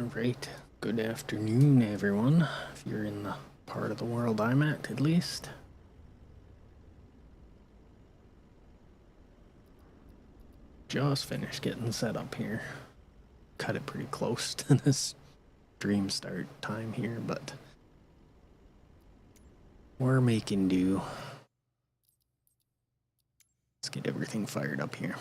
Alright, good afternoon everyone, if you're in the part of the world I'm at least. Just finished getting set up here. Cut it pretty close to this stream start time here, but we're making do. Let's get everything fired up here.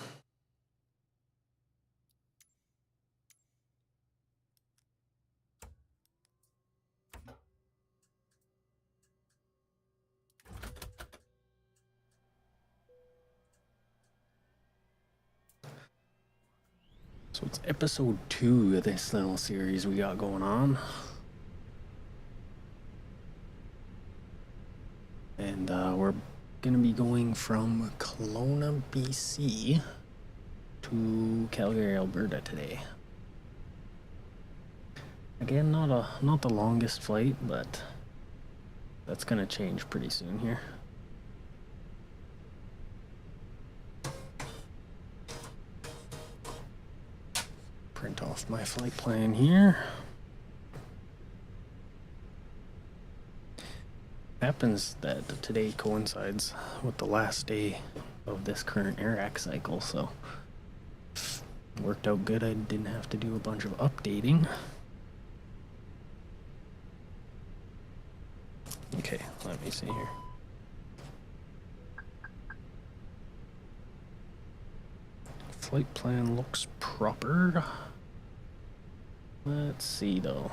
So it's episode 2 of this little series we got going on. And we're going to be going from Kelowna, BC to Calgary, Alberta today. Again, not the longest flight, but that's going to change pretty soon here. Print off my flight plan here. Happens that today coincides with the last day of this current AirAC cycle, so worked out good. I didn't have to do a bunch of updating. Okay, let me see here. Flight plan looks proper. Let's see though.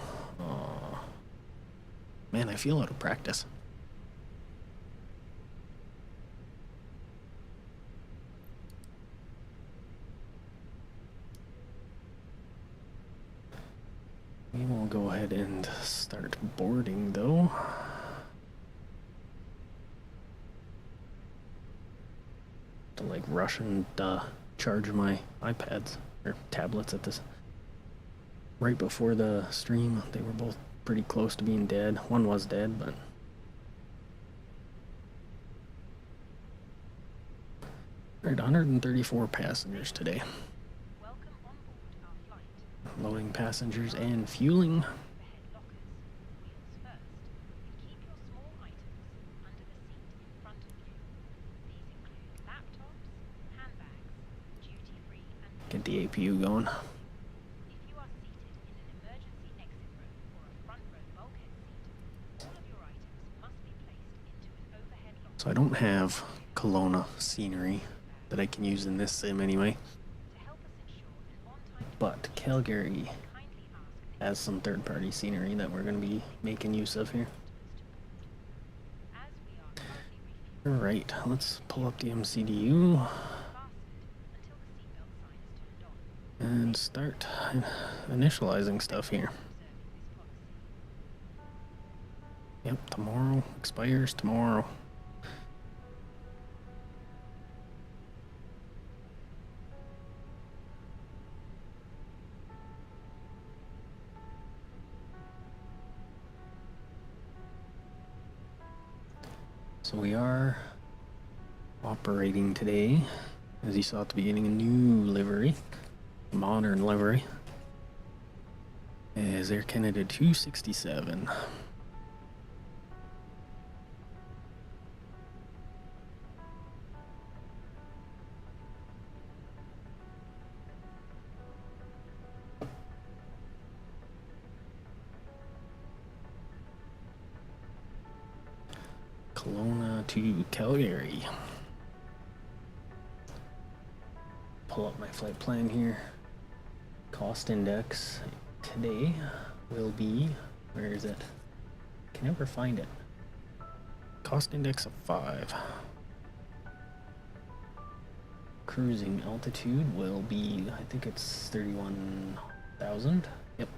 Man, I feel out of practice. We will go ahead and start boarding though. To like rush and charge my iPads or tablets at this right before the stream. They were both pretty close to being dead. One was dead, but all right, 134 passengers today. Loading passengers and fueling. Get the APU going. So I don't have Kelowna scenery that I can use in this sim anyway. But Calgary has some third-party scenery that we're going to be making use of here. Alright, let's pull up the MCDU and start initializing stuff here. Yep, tomorrow expires tomorrow. So we are operating today, as you saw at the beginning, a new livery, modern livery, is Air Canada 267. Kelowna to Calgary. Pull up my flight plan here. Cost index today will be, where is it? Can never find it. Cost index of 5. Cruising altitude will be, I think it's 31,000. Yep.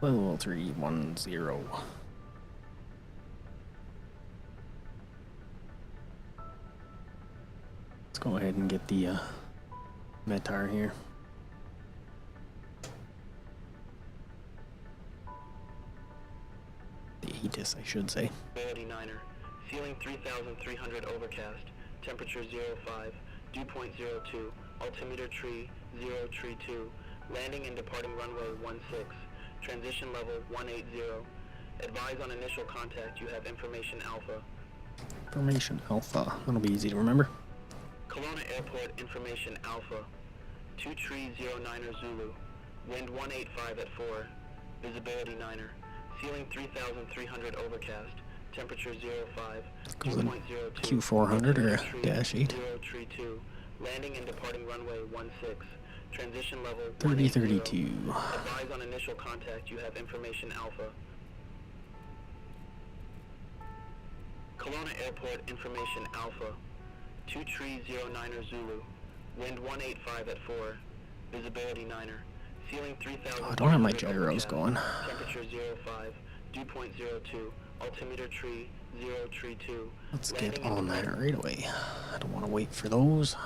Level 310. Go ahead and get the METAR here. The ATIS, I should say. 39er, ceiling 3,300 overcast, temperature 05, dew point 02, altimeter tree 032, Landing and departing runway 16. Transition level 180. Advise on initial contact. You have information Alpha. Information Alpha. That'll be easy to remember. Kelowna Airport information Alpha. 2309er Zulu. Wind 185 at 4. Visibility 9er. Ceiling 3,300 overcast. Temperature 05. Goes in Q400 or a dash 8. 032. Landing and departing runway 16. Transition level 3032. Advise on initial contact. You have information Alpha. Kelowna Airport information Alpha. 2309er Zulu. Wind 185 at 4. Visibility 9er. Ceiling 3,000. Oh, I don't have my gyros going. Temperature 05. Dew point 02. Altimeter tree 032. Let's get on that right away. I don't want to wait for those.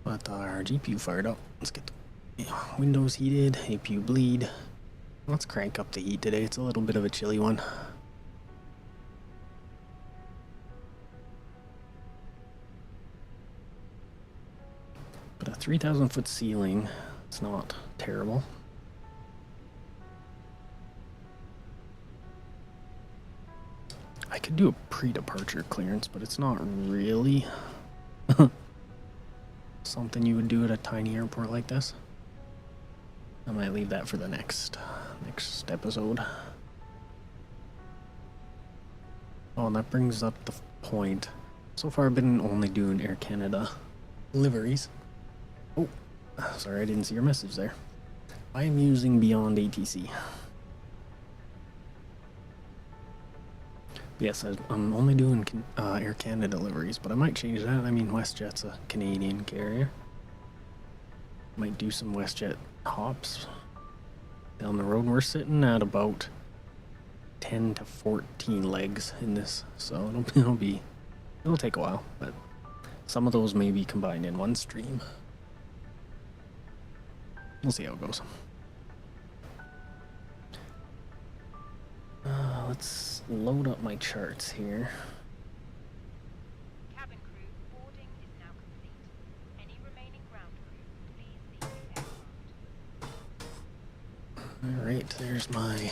But our GPU fired up. Let's get the windows heated, APU bleed. Let's crank up the heat today. It's a little bit of a chilly one. But a 3,000 foot ceiling, it's not terrible. I could do a pre-departure clearance, but it's not really something you would do at a tiny airport like this. I might leave that for the next episode. Oh, and that brings up the point. So far I've been only doing Air Canada liveries. Oh, sorry, I didn't see your message there. I am using BeyondATC. Yes, I'm only doing Air Canada liveries, but I might change that. I mean, WestJet's a Canadian carrier. Might do some WestJet hops down the road. We're sitting at about 10 to 14 legs in this, so it'll take a while, but some of those may be combined in one stream. We'll see how it goes. Let's load up my charts here. Cabin crew, boarding is now complete. Any remaining ground crew, please leave the aircraft. Alright, there's my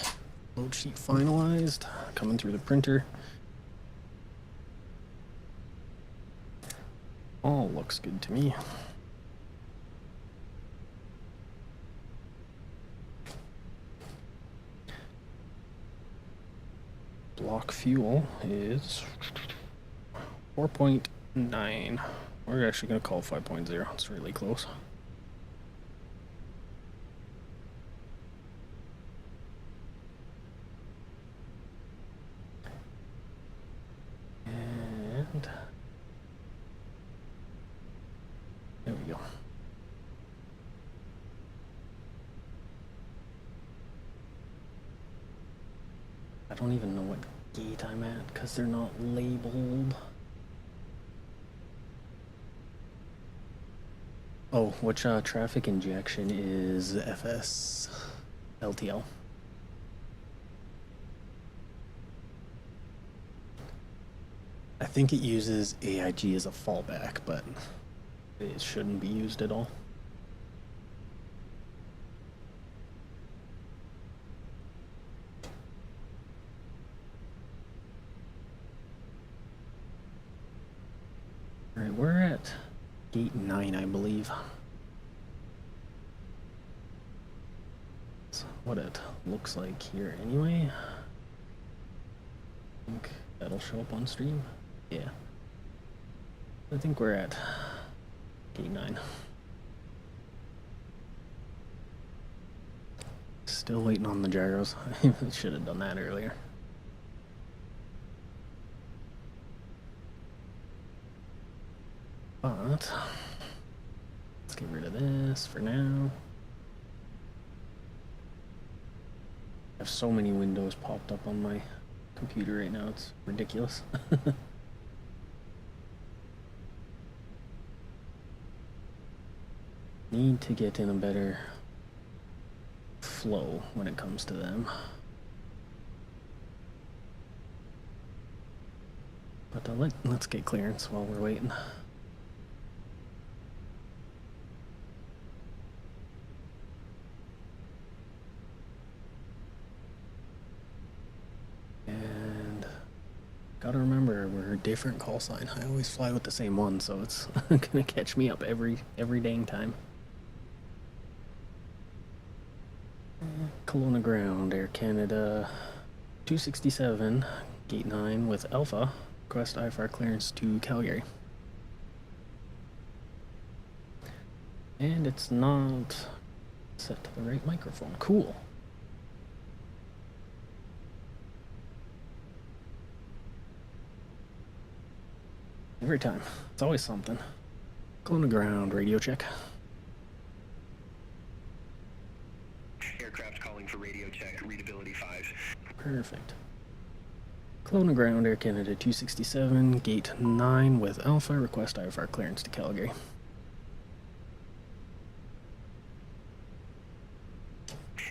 load sheet finalized, coming through the printer. All looks good to me. Block fuel is 4.9. We're actually going to call 5.0. It's really close. And there we go. I don't even know what gate I'm at because they're not labeled. Oh, which traffic injection is FS LTL? I think it uses AIG as a fallback, but it shouldn't be used at all. Alright, we're at gate 9, I believe. That's what it looks like here anyway. I think that'll show up on stream. Yeah. I think we're at gate 9. Still waiting on the gyros. I should have done that earlier. But let's get rid of this for now. I have so many windows popped up on my computer right now, it's ridiculous. Need to get in a better flow when it comes to them. But let's get clearance while we're waiting. different call sign. I always fly with the same one, so it's gonna catch me up every dang time. Kelowna ground, Air Canada 267, gate 9 with Alpha. Request IFR clearance to Calgary. And it's not set to the right microphone. Cool. Every time. It's always something. Kelowna ground, radio check. Aircraft calling for radio check, readability 5. Perfect. Kelowna ground, Air Canada 267, gate 9 with Alpha. Request IFR clearance to Calgary.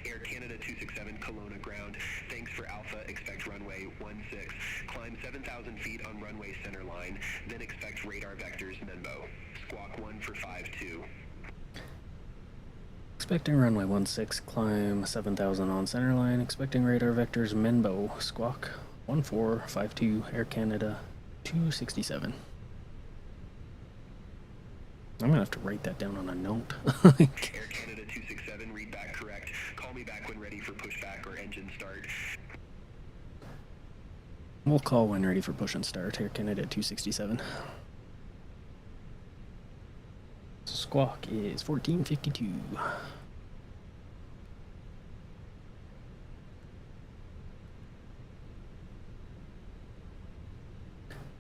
Air Canada 267, Kelowna ground. Thanks for Alpha. Expect runway 16. Climb 7,000 feet on runway center line. Then expect radar vectors Menbo. Squawk 1 for 5-2. Expecting runway 16, climb 7,000 on center line. Expecting radar vectors Menbo. Squawk 1452, Air Canada 267. I'm gonna have to write that down on a note. Air Canada 267, read back correct. Call me back when ready for pushback or engine start. We'll call when ready for push and start. Air Canada 267. Squawk is 1452.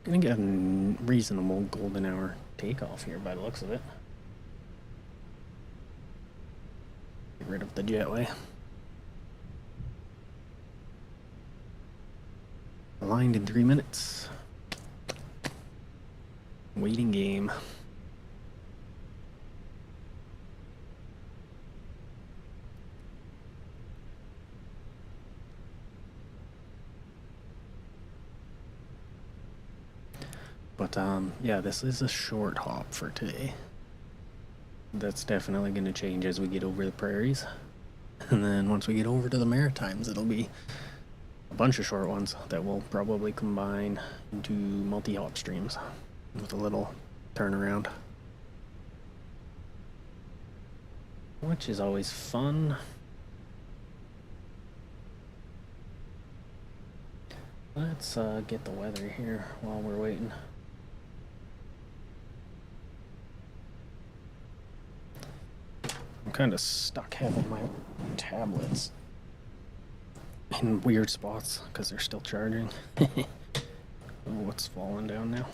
Gonna get a reasonable golden hour takeoff here by the looks of it. Get rid of the jetway. Aligned in 3 minutes. Waiting game. But yeah, this is a short hop for today. That's definitely going to change as we get over the prairies. And then once we get over to the Maritimes, it'll be a bunch of short ones that will probably combine into multi-hop streams with a little turnaround. Which is always fun. Let's get the weather here while we're waiting. I'm kind of stuck having my tablets in weird spots because they're still charging. Oh, what's falling down now?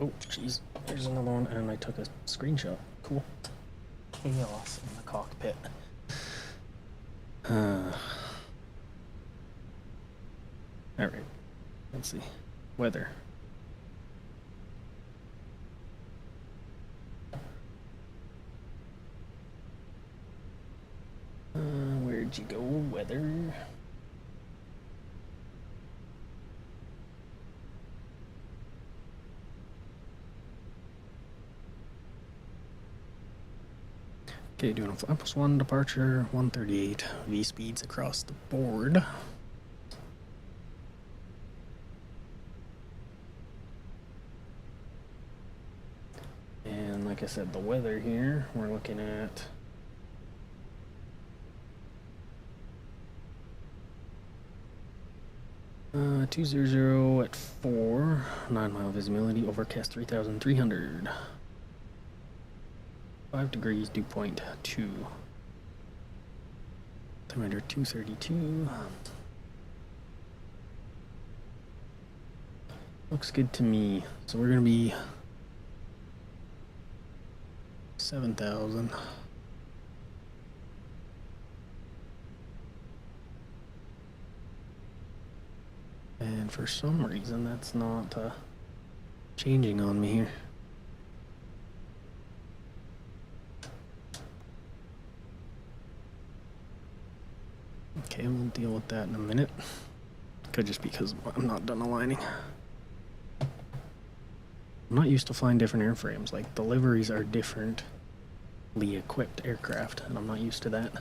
Oh, jeez. There's another one, and I took a screenshot. Cool. Chaos in the cockpit. Alright. Let's see. Weather. Where'd you go, weather? Okay, doing a flight plus 1 departure, 138 V speeds across the board. And like I said, the weather here, we're looking at uh, 200 at 4, 9 mile visibility, overcast 3,300. 5 degrees, dew point 2. Thermometer 232. Looks good to me. So we're gonna be 7,000. And for some reason that's not changing on me here. Okay, we'll deal with that in a minute. Could just be because I'm not done aligning. I'm not used to flying different airframes. Like, the liveries are differently equipped aircraft, and I'm not used to that.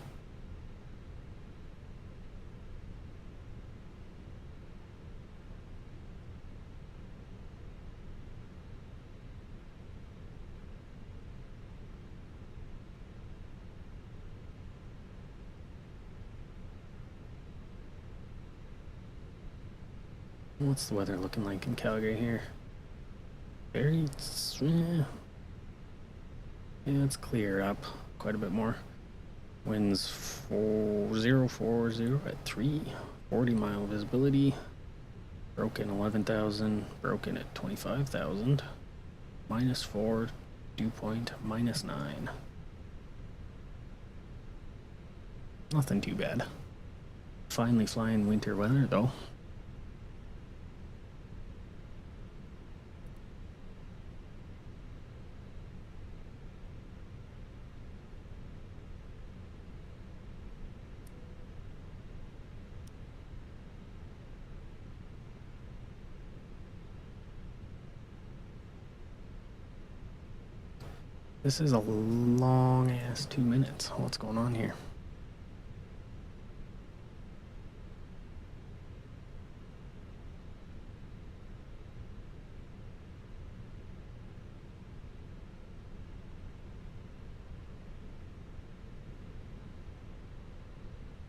What's the weather looking like in Calgary here? Very, yeah, it's clear up quite a bit more. Winds 4040 at 3, 40-mile visibility. Broken 11,000, broken at 25,000. -4, dew point -9. Nothing too bad. Finally flying winter weather though. This is a long ass 2 minutes. What's going on here?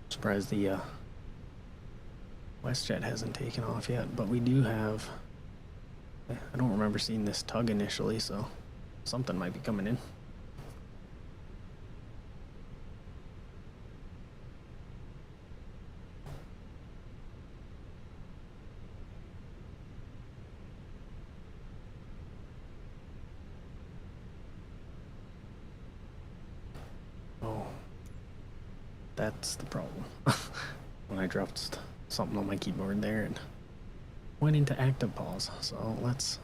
Surprised the WestJet hasn't taken off yet, but we do have. I don't remember seeing this tug initially, so something might be coming in. Oh, that's the problem. When I dropped something on my keyboard there and went into active pause, so let's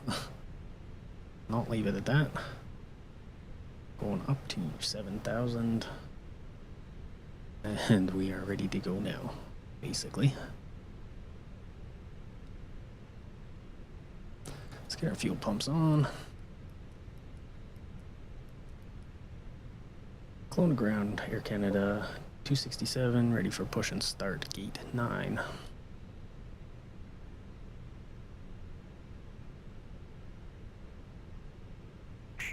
not leave it at that. Going up to 7,000. And we are ready to go now, basically. Let's get our fuel pumps on. Kelowna ground, Air Canada 267, ready for push and start, gate 9.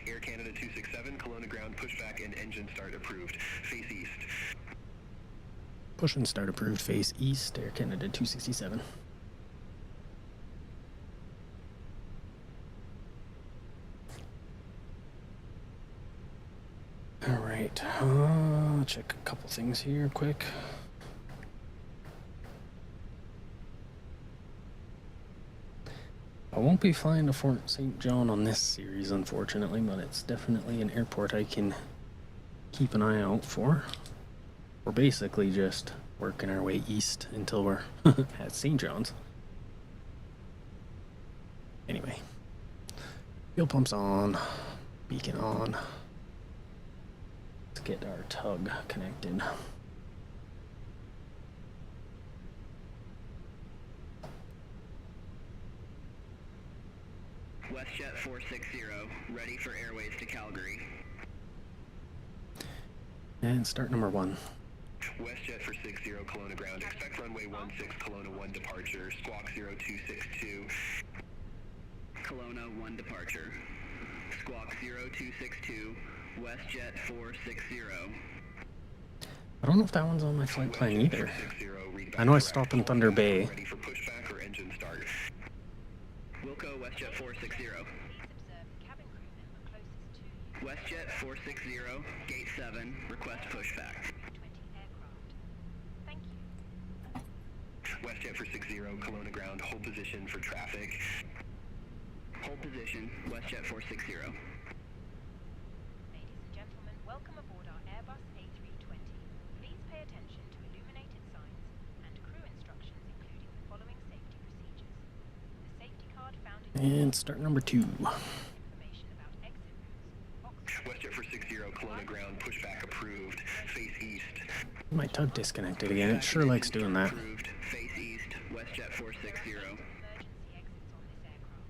Air Canada 267, Kelowna ground, pushback and engine start approved. Face east. Push and start approved, face east, Air Canada 267. Alright, check a couple things here quick. I won't be flying to Fort St. John on this series, unfortunately, but it's definitely an airport I can keep an eye out for. We're basically just working our way east until we're at St. John's. Anyway, fuel pumps on, beacon on. Let's get our tug connected. WestJet 460, ready for airways to Calgary. And start number 1. WestJet for 60, Kelowna ground. Expect runway 16, Kelowna 1 departure. Squawk 0262. Kelowna 1 departure. Squawk 0262. WestJet 460. I don't know if that one's on my flight plan either. I know I stopped in Thunder Bay. Ready for pushback or engine start. Wilco, WestJet 460. Please observe the cabin crew member closest to you. WestJet 460, gate 7, request pushback. 20 aircraft. Thank you. WestJet for 60, Kelowna ground, hold position for traffic. Hold position, WestJet 460. Ladies and gentlemen, welcome aboard our Airbus A320. Please pay attention to illuminated signs and crew instructions, including the following safety procedures. The safety card found in And start number 2. information about exit routes. WestJet for 60, Kelowna ground, pushback approved. Face east. My tug disconnected again. It sure likes doing that. Approved. Face east, WestJet 460. Emergency exits on this aircraft.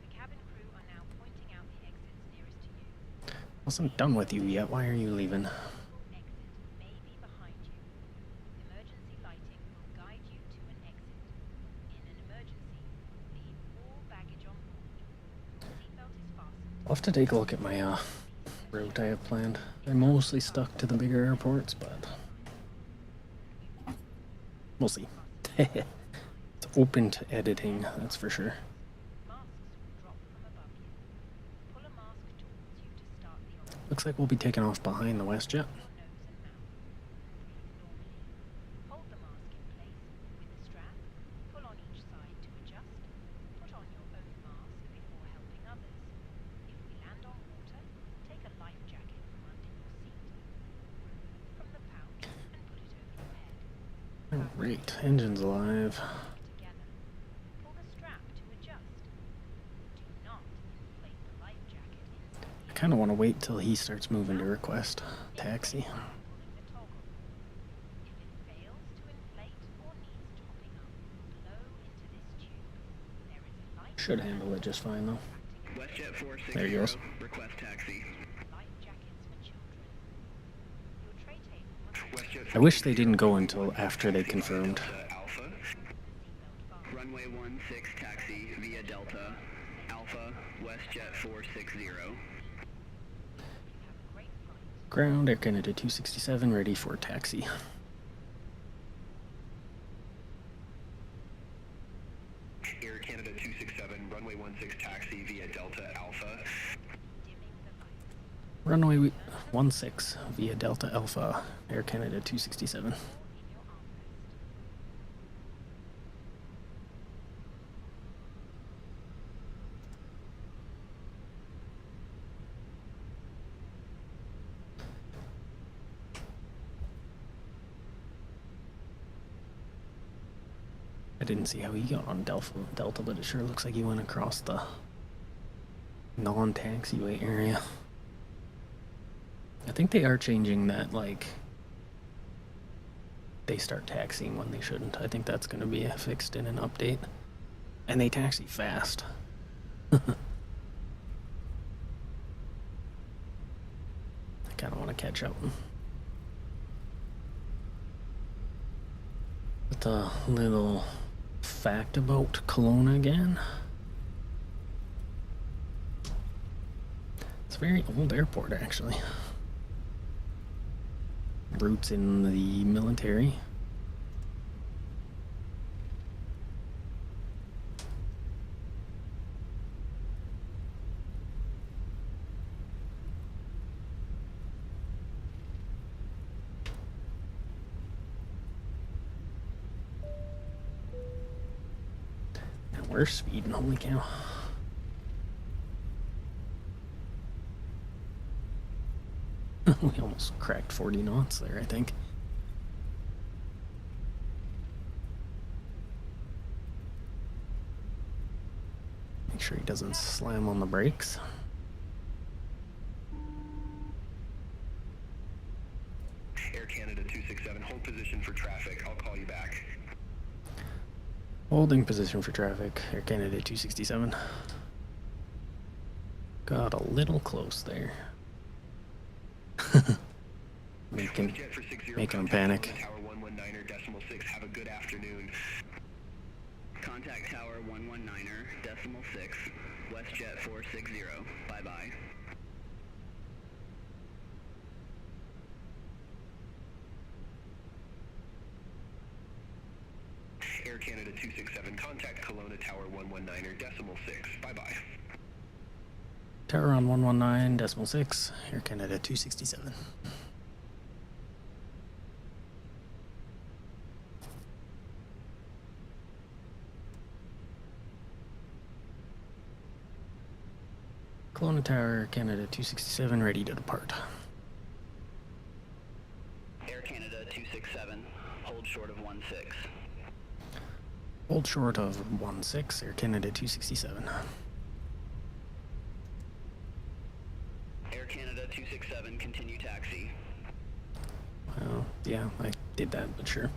The cabin crew are now pointing out the exits nearest to you. Wasn't done with you yet. Why are you leaving? Exit may be behind you. Emergency lighting will guide you to an exit. In an emergency, leave all baggage on board. Your seatbelt is fastened. I'll have to take a look at my route I have planned. I'm mostly stuck to the bigger airports, but we'll see. It's a open to editing, that's for sure. Masks will drop from above you. Pull a mask towards you to start the operation. Looks like we'll be taking off behind the WestJet. Your nose and mouth. Breathe normally. Hold the mask in place with the strap. Pull on each side to adjust. Put on your own mask before helping others. If we land on water, take a life jacket from under your seat. Remove from the pouch and put it over your head. Alright, engine's alive. Together. Pull the strap to adjust. Do not inflate the life jacket inside I kind of want to wait till he starts moving to request taxi. pulling the toggle. If it fails to inflate or needs topping up, blow into this tube. There is a life Should handle it just fine though. WestJet 460, There he goes. request taxi. life jackets for children. Your tray table must WestJet I wish they didn't go until after they confirmed. Alpha. seatbelt fasten. Runway 16 taxi via Delta. Alpha, WestJet 460. Have a great flight. Ground, Air Canada 267, ready for taxi. Air Canada 267, runway 16 taxi via Delta Alpha. Dimming the lights. Runway 16 via Delta Alpha, Air Canada 267. Or in your armrest. I didn't see how he got on Delta, but it sure looks like he went across the non-taxiway area. I think they are changing that, like, they start taxiing when they shouldn't. I think that's going to be fixed in an update. And they taxi fast. I kind of want to catch up. But a little fact about Kelowna again. It's a very old airport, actually. Roots in the military. And we're speeding, holy cow. We almost cracked 40 knots there, I think. Make sure he doesn't slam on the brakes. Air Canada 267, hold position for traffic. I'll call you back. Holding position for traffic, Air Canada 267. Got a little close there. making WestJet for 60, him contact panic. Tower 119er decimal 6. Have a good afternoon. Contact Tower 119er decimal 6. WestJet 460. Bye bye. Air Canada 267, contact Kelowna Tower 119er decimal 6. Bye bye. Tower on 119.6, Air Canada 267. Kelowna Tower, Canada 267, ready to depart. Air Canada 267, hold short of 16. Hold short of 16, Air Canada 267. Air Canada 267, continue taxi. Well, yeah, I did that, but sure.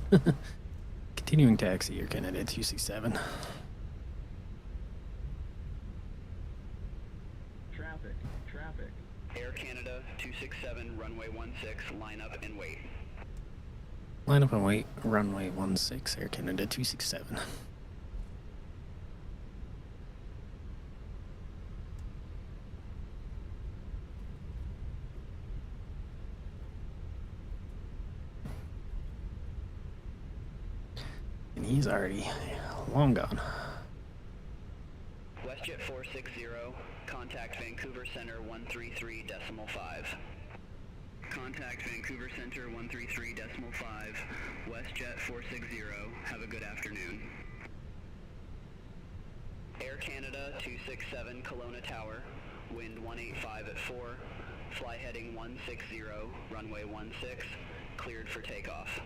Continuing taxi, Air Canada 267. Traffic. Air Canada 267, runway 16, line up and wait. Line up and wait, runway 16, Air Canada 267. And he's already long gone. WestJet 460, contact Vancouver Center 133.5. Contact Vancouver Center 133.5, WestJet 460, have a good afternoon. Air Canada 267 Kelowna Tower, wind 185 at 4, fly heading 160, runway 16, cleared for takeoff.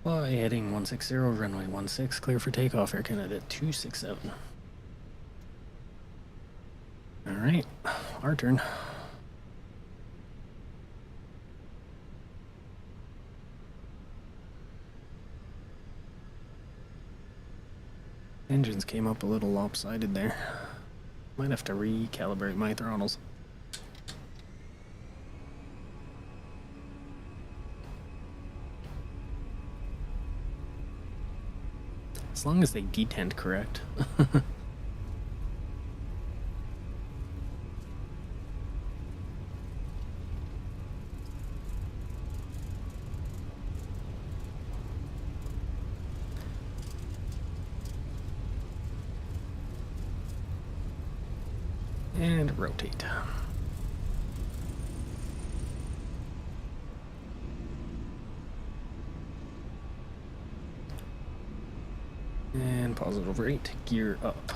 Fly heading 160, runway 16, clear for takeoff, Air Canada 267. Alright, our turn. Engines came up a little lopsided there. Might have to recalibrate my throttles. As long as they detent correct. And rotate. And positive rate, gear up.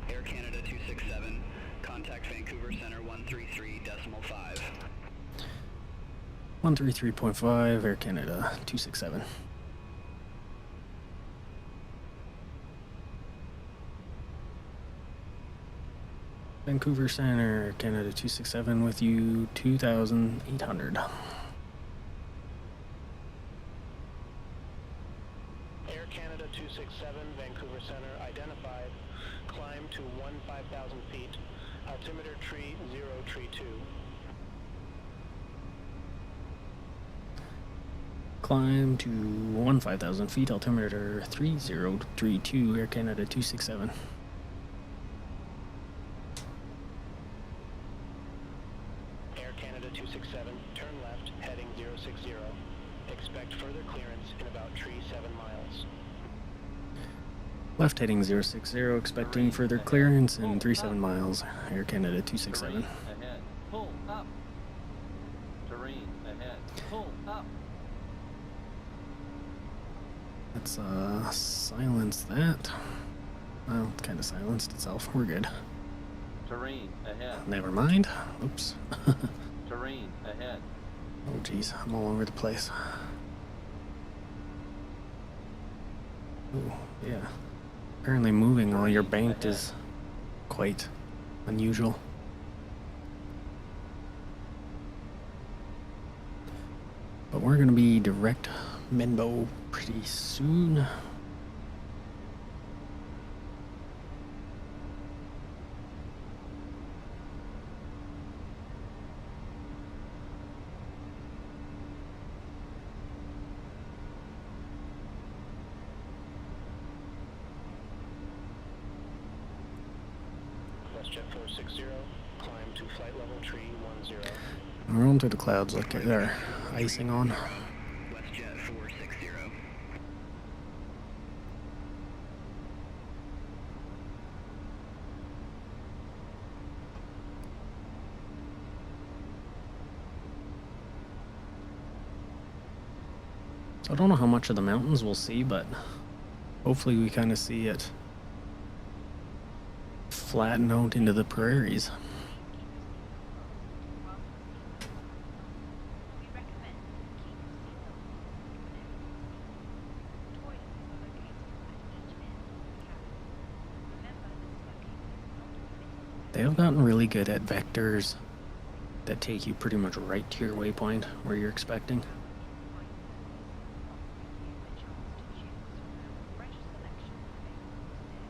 Air Canada 267, contact Vancouver Center 133.5. 133.5, Air Canada 267. Vancouver Center, Air Canada 267 with you, 2,800. Air Canada 267, Vancouver Center, identified. Climb to 15,000 feet. Altimeter tree 0 tree 2. Climb to 15,000 feet, altimeter 3032, Air Canada 267. Air Canada 267, turn left, heading 060. Expect further clearance in about tree 7 miles. Left heading 060, expecting further clearance in 37 miles, Air Canada 267. Ahead. Pull up. Terrain ahead. Pull up. Let's silence that. Well, it kind of silenced itself. We're good. Terrain ahead. Never mind. Oops. Terrain ahead. Oh geez, I'm all over the place. Oh, yeah. Apparently moving while you're banked is quite unusual. But we're gonna be direct Menbo pretty soon. WestJet 460, climb to flight level tree 10. We're on through the clouds like they're icing on. WestJet 460. I don't know how much of the mountains we'll see, but hopefully we kind of see it flatten out into the prairies. We recommend keep your seatbelt on. Toilets are located at each end of the cabin. Remember, this location is not permitted. They've gotten really good at vectors that take you pretty much right to your waypoint where you're expecting.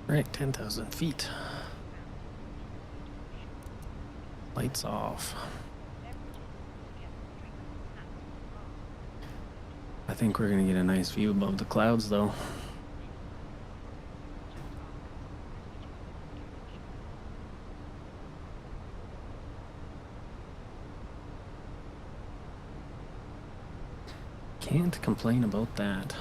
Right, 10,000 feet. Lights off. I think we're gonna get a nice view above the clouds though. Can't complain about that.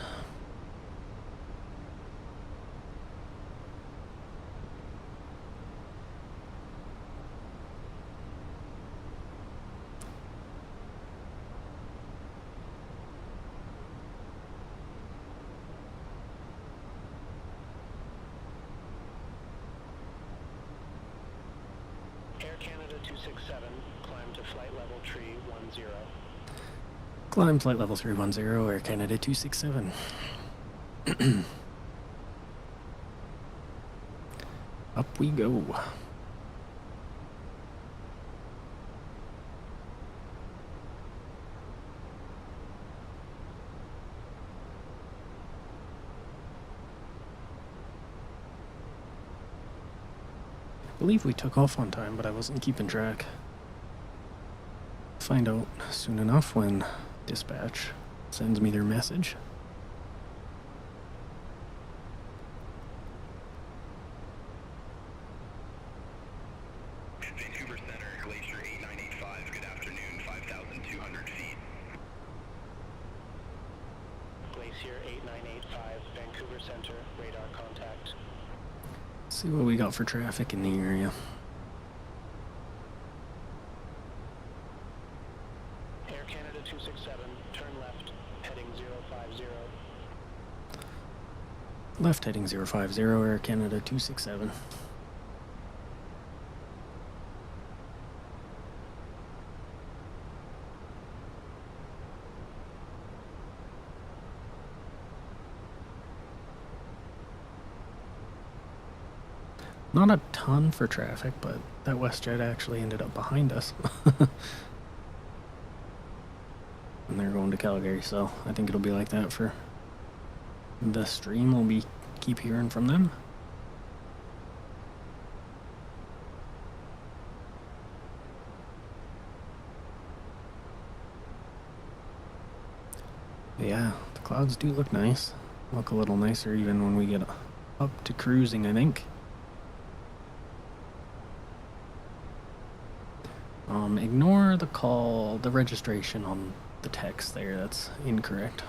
Air Canada 267, climb to flight level tree 10. Climb flight level 310, Air Canada 267. Up we go. I believe we took off on time, but I wasn't keeping track. Find out soon enough when dispatch sends me their message. Vancouver Center, Glacier 8985, good afternoon, 5,200 feet. Glacier 8985, Vancouver Center, radar contact. See what we got for traffic in the area. Air Canada 267, turn left, heading 050. Left heading 050, Air Canada 267. Not a ton for traffic, but that WestJet actually ended up behind us. And they're going to Calgary, so I think it'll be like that for the stream. We'll keep hearing from them. Yeah, the clouds do look nice. Look a little nicer even when we get up to cruising, I think. Ignore the registration on the text there. That's incorrect.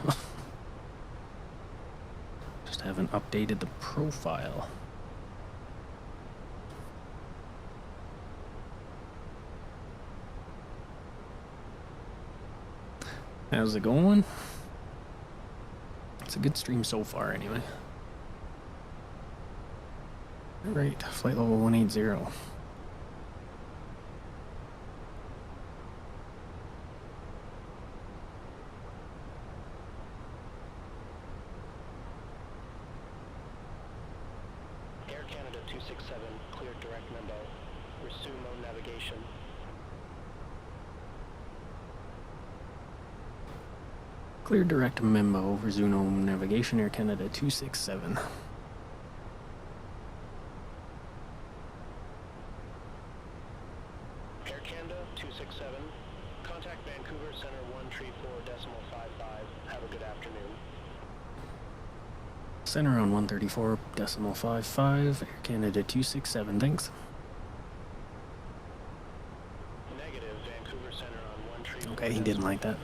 Just haven't updated the profile. How's it going? It's a good stream so far, anyway. Alright, flight level 180. Air Canada 267, clear direct memo. Resume on navigation. Clear direct memo, resume on navigation, Air Canada 267. Air Canada 267, contact Vancouver Center 134.55. Have a good afternoon. Center on 134.55, Air Canada 267, thanks. Negative, Vancouver Center on 134. Okay, he didn't like that.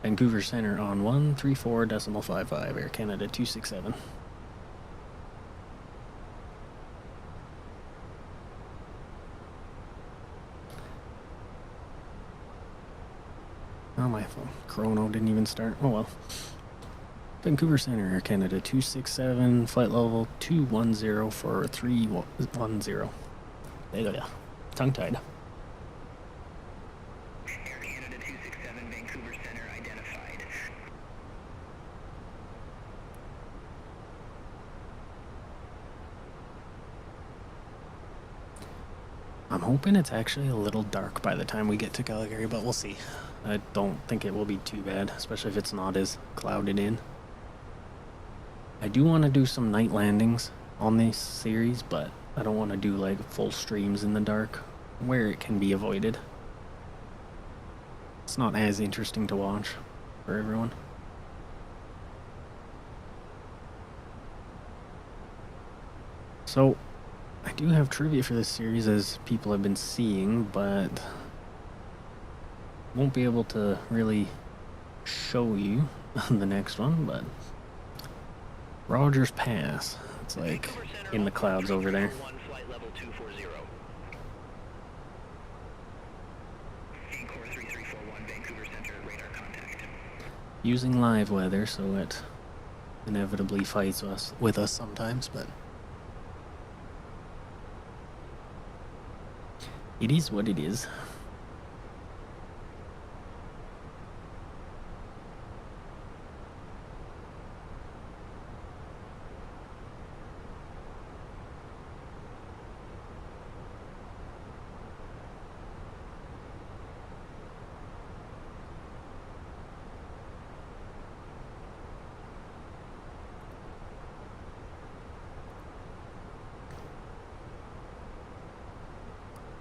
Vancouver Center on 134.55, Air Canada 267. Oh, my phone. Chrono didn't even start. Oh well. Vancouver Center, Air Canada 267, flight level 210 for 310. There you go, yeah. Tongue-tied. Air Canada 267, Vancouver Center identified. I'm hoping it's actually a little dark by the time we get to Calgary, but we'll see. I don't think it will be too bad, especially if it's not as clouded in. I do want to do some night landings on this series, but I don't want to do like full streams in the dark where it can be avoided. It's not as interesting to watch for everyone. So, I do have trivia for this series as people have been seeing, but won't be able to really show you the next one, but Rogers Pass. It's like in the clouds over there. Flight level 240. Core 3341, Vancouver Center, radar contact. Using live weather, so it inevitably fights with us sometimes, but it is what it is.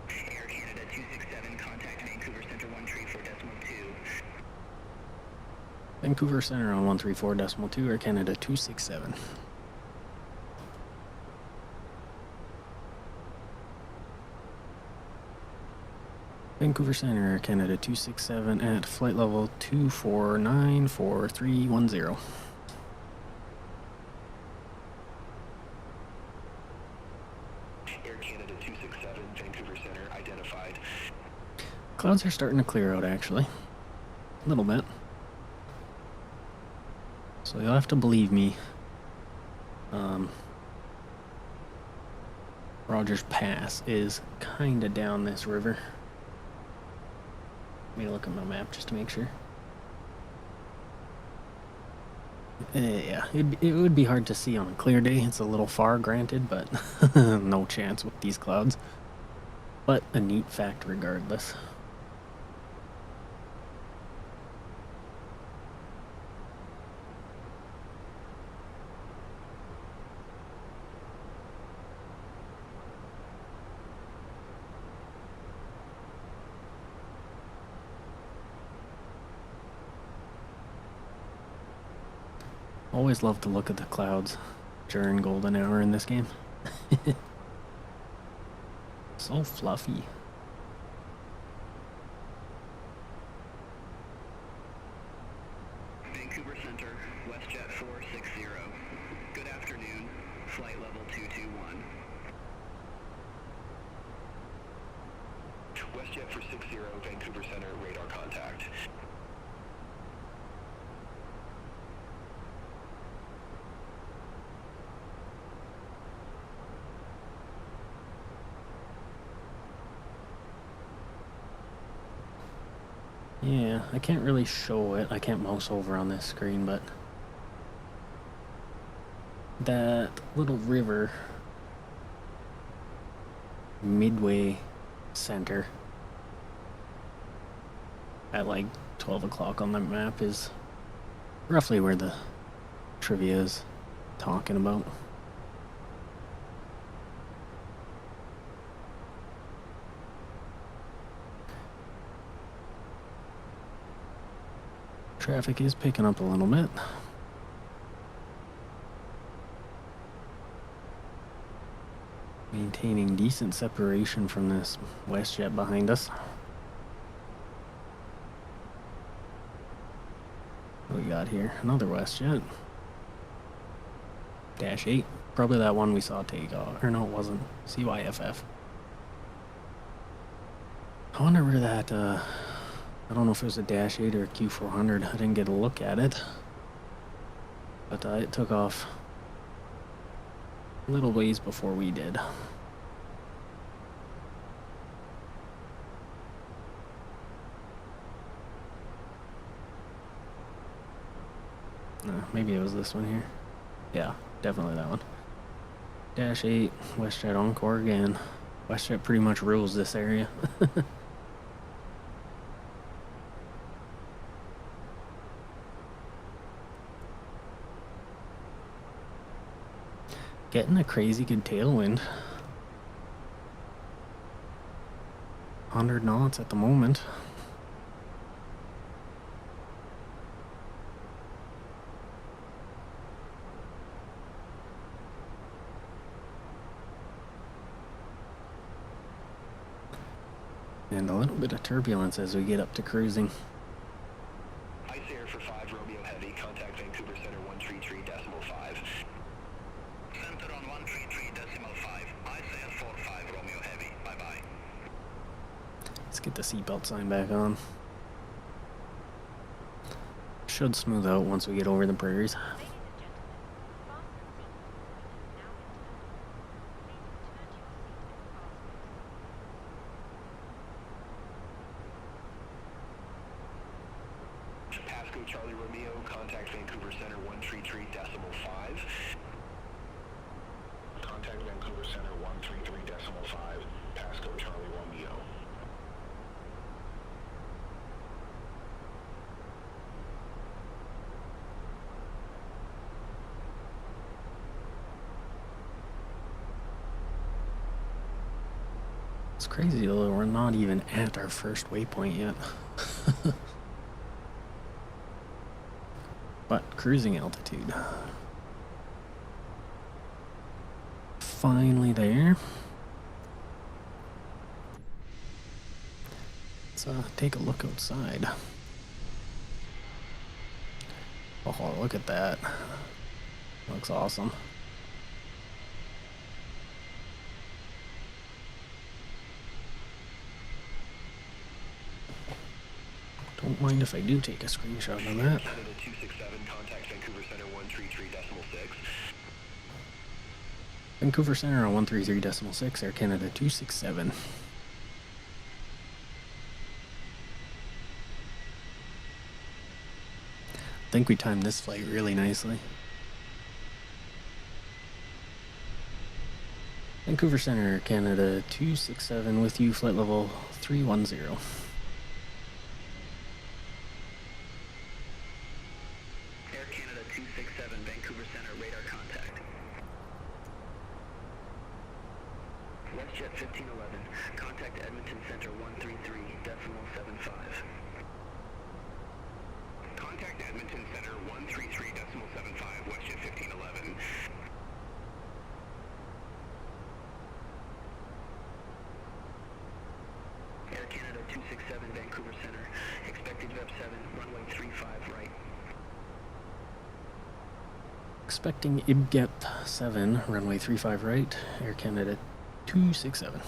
Air Canada 267, contact Vancouver Center 134.2. Vancouver Center on 134.2, Air Canada 267. Vancouver Center, Air Canada 267 at flight level 2494310. Air Canada 267, Vancouver Center, identified. Clouds are starting to clear out, actually. A little bit. So you'll have to believe me. Rogers Pass is kind of down this river. Let me look at my map just to make sure. Yeah, it would be hard to see on a clear day. It's a little far, granted, but no chance with these clouds. But a neat fact regardless. Always love to look at the clouds during golden hour in this game. So fluffy. Vancouver Center, WestJet 460. Good afternoon, flight level 221. WestJet 460, Vancouver Center, radar contact. Yeah, I can't really show it. I can't mouse over on this screen, but that little river midway center at like 12 o'clock on the map is roughly where the trivia is talking about. Traffic is picking up a little bit. Maintaining decent separation from this WestJet behind us. What we got here? Another WestJet. Dash 8. Probably that one we saw take off. Or no, it wasn't. CYFF. I wonder where that, I don't know if it was a Dash 8 or a Q400. I didn't get a look at it. But it took off a little ways before we did. Maybe it was this one here. Yeah, definitely that one. Dash 8, WestJet Encore again. WestJet pretty much rules this area. Getting a crazy good tailwind. 100 knots at the moment. And a little bit of turbulence as we get up to cruising. ICE Air for 5 Romeo Heavy, contact Vancouver Center 133.5. Center on 133.5. Air for 5 Romeo Heavy. Bye-bye. Let's get the seatbelt sign back on. Should smooth out once we get over the prairies. Ladies and gentlemen, fasten seatbelt sign has now been turned on. Please return to your seat and fasten. Pasco Charlie Romeo, contact Vancouver Center 133.5. Contact Vancouver Center 133.5. Pasco Charlie Romeo. It's crazy though, we're not even at our first waypoint yet. But cruising altitude. Finally there. Let's take a look outside. Oh, look at that. Looks awesome. Don't mind if I do take a screenshot of that. Canada 267, contact Vancouver Center 133.6. Vancouver Center on 133.6, Air Canada 267. I think we timed this flight really nicely. Vancouver Center, Air Canada 267 with you, flight level 310. Air Canada 267, Vancouver Center, radar contact. WestJet 1511, contact Edmonton Center 133.75. Contact Edmonton Center 133.75, WestJet 1511. Air Canada 267, Vancouver Center, expected Rev 7, runway 35 right. Expecting IBGEP 7, runway 35 right, Air Canada 267.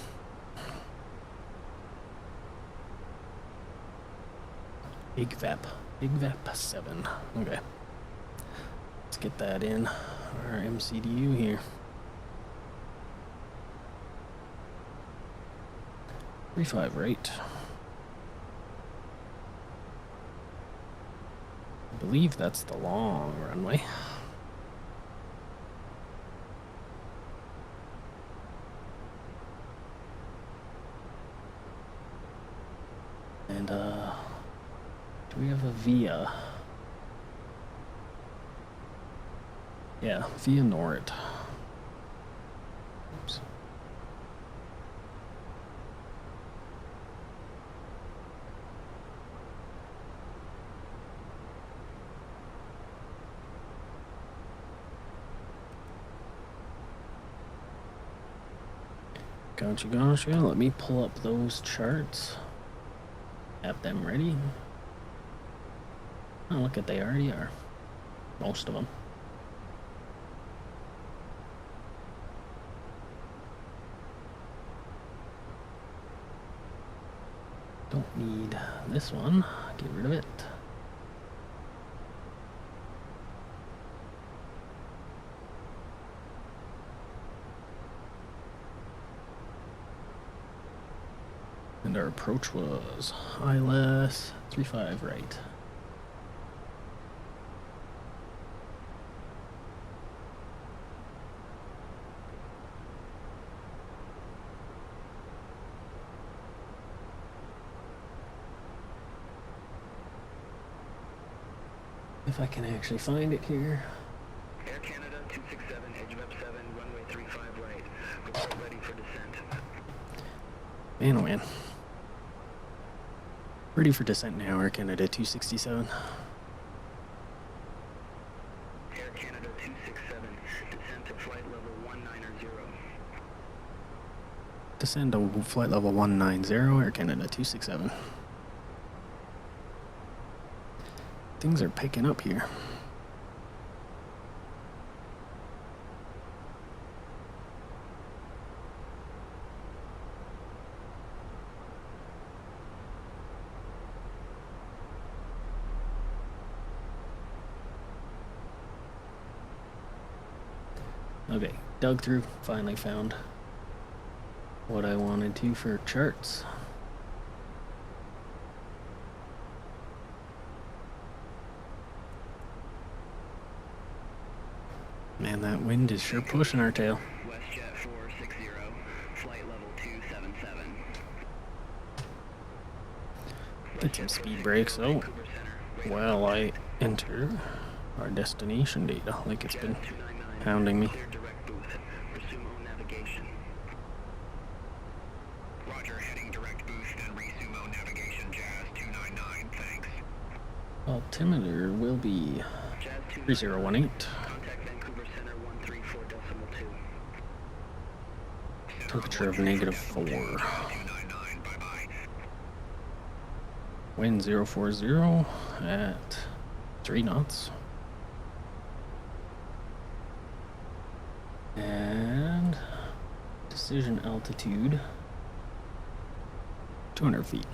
IGVEP 7. Okay. Let's get that in our MCDU here. 35 right. I believe that's the long runway. And do we have a via? Yeah, via Norit. Oops. Gotcha. Let me pull up those charts. Have them ready. Oh, look at, they already are. Most of them. Don't need this one. Get rid of it. And our approach was ILS 35 right. If I can actually find it here. Air Canada 267, edge Rev 7, runway 35 right. Report ready for descent. Man, oh man. Ready for descent now, Air Canada 267. Air Canada 267, descend to flight level 190. Descend to flight level 190, Air Canada 267. Things are picking up here. Okay, dug through, finally found what I wanted to for charts. Man, that wind is sure pushing our tail. WestJet 460, flight level 277. Get some speed brakes though. While I enter our destination data, like it's been hounding me. Clear direct booth. Resume on navigation. Roger, heading direct booth, then resume on navigation. Jazz 299, thanks. Altimeter will be Jazz 3018. Contact Vancouver Center 134.2. Temperature of -4. 299, bye-bye. Wind 040 at 3 knots. And decision altitude 200 feet.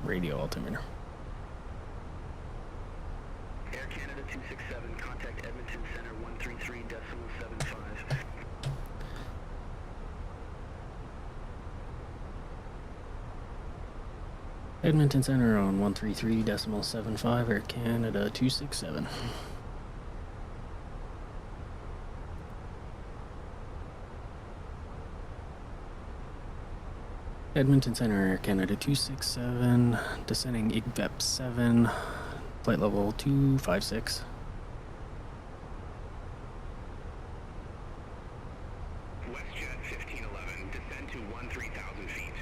Radio altimeter. Air Canada 267, contact Edmonton Center 133.75. Edmonton Center on 133.75, Air Canada 267. Edmonton Center, Air Canada 267, descending IGVEP 7, flight level 256. WestJet 1511, descend to 13,000 feet.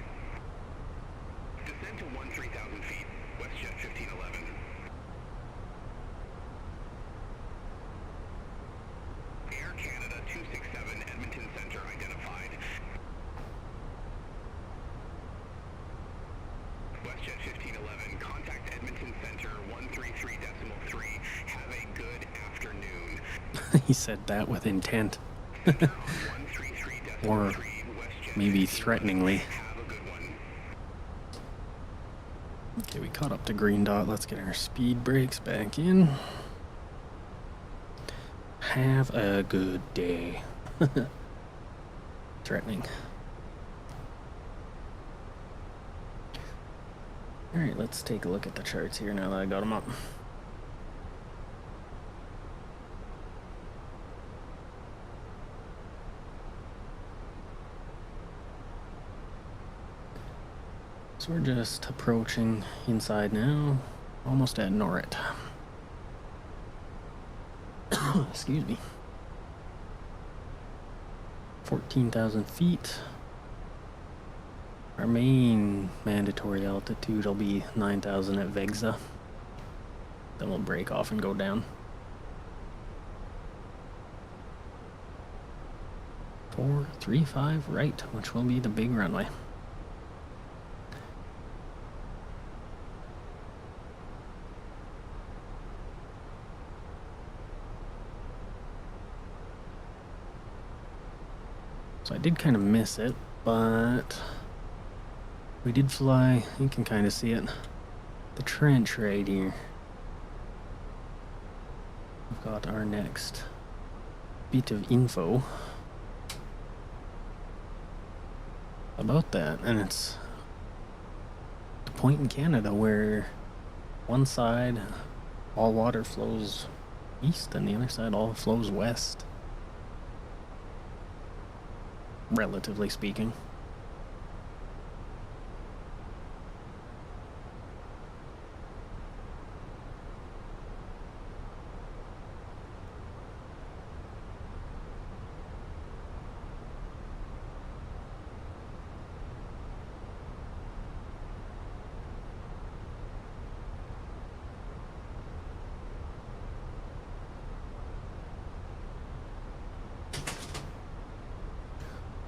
Descend to 13,000 feet. WestJet 1511. Air Canada 267, Edmonton Center identified. WestJet 1511, contact Edmonton Center 133.3. Have a good afternoon. He said that with intent. Center on 133.3. Or WestJet maybe 1511. threateningly. Have a good one. Okay, we caught up to green dot. Let's get our speed brakes back in. Have a good day. Threatening. Alright, let's take a look at the charts here now that I got them up. So we're just approaching inside now, almost at Norrit. Excuse me. 14,000 feet. Our main mandatory altitude will be 9,000 at Vegza. Then we'll break off and go down. 435 right, which will be the big runway. So I did kind of miss it, but we did fly, you can kind of see it, the trench right here. We've got our next bit of info about that, and it's the point in Canada where one side all water flows east and the other side all flows west, relatively speaking.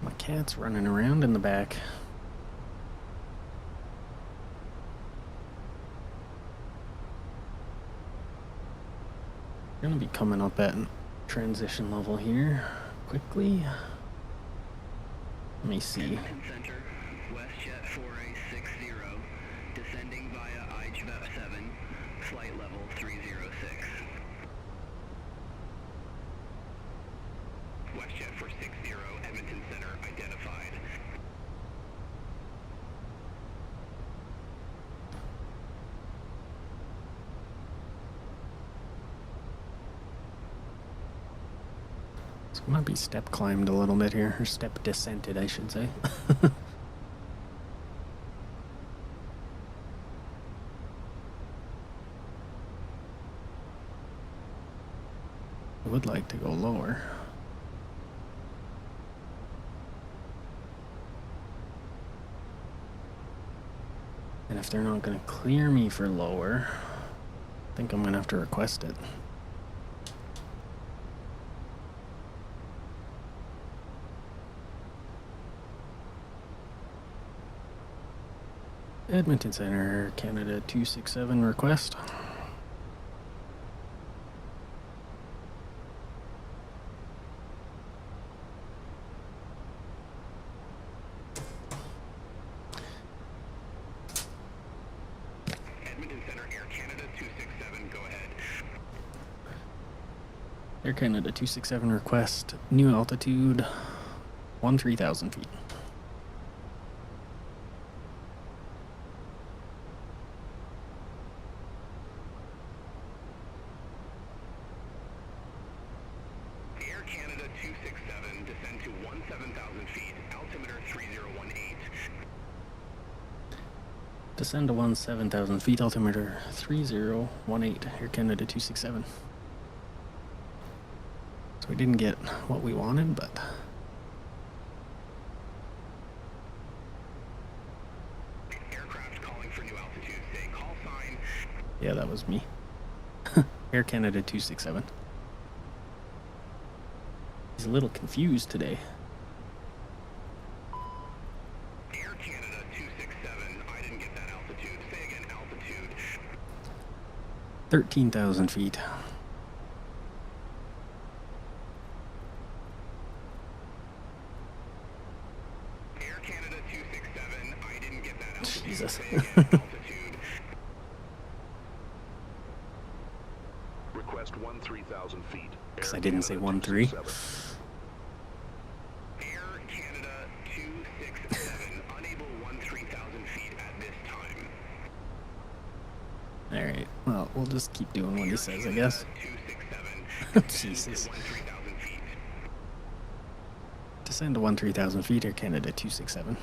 My cat's running around in the back. We're gonna be coming up at transition level here quickly. Let me see. Edmonton Center, WestJet 4A60, descending via IJVEP 7, flight level 306. WestJet 460, Edmonton Center, identified. It's gonna be step climbed a little bit here, or step descented, I should say. I would like to go lower. And if they're not gonna clear me for lower, I think I'm gonna have to request it. Edmonton Center, Canada 267 request. Edmonton Center, Air Canada 267, go ahead. Air Canada 267 request, new altitude 13,000 feet. Air Canada 267, descend to 17,000 feet, altimeter 3018. Descend to 17,000 feet, altimeter 3018, Air Canada 267. So we didn't get what we wanted, but Aircraft calling for new altitude, say call sign. yeah, that was me. Air Canada 267. He's a little confused today. Air Canada 267, I didn't get that altitude. Say again, altitude. 13,000 feet. Air Canada 267, I didn't get that altitude. Jesus. Say again, altitude. Request 13,000 feet. Because I didn't say 1-3. Air Canada 267, unable 13,000 feet at this time. Alright, well, we'll just keep doing what he says, I guess. 267, Jesus. 13,000 feet. Descend to 13,000 feet, Air Canada 267.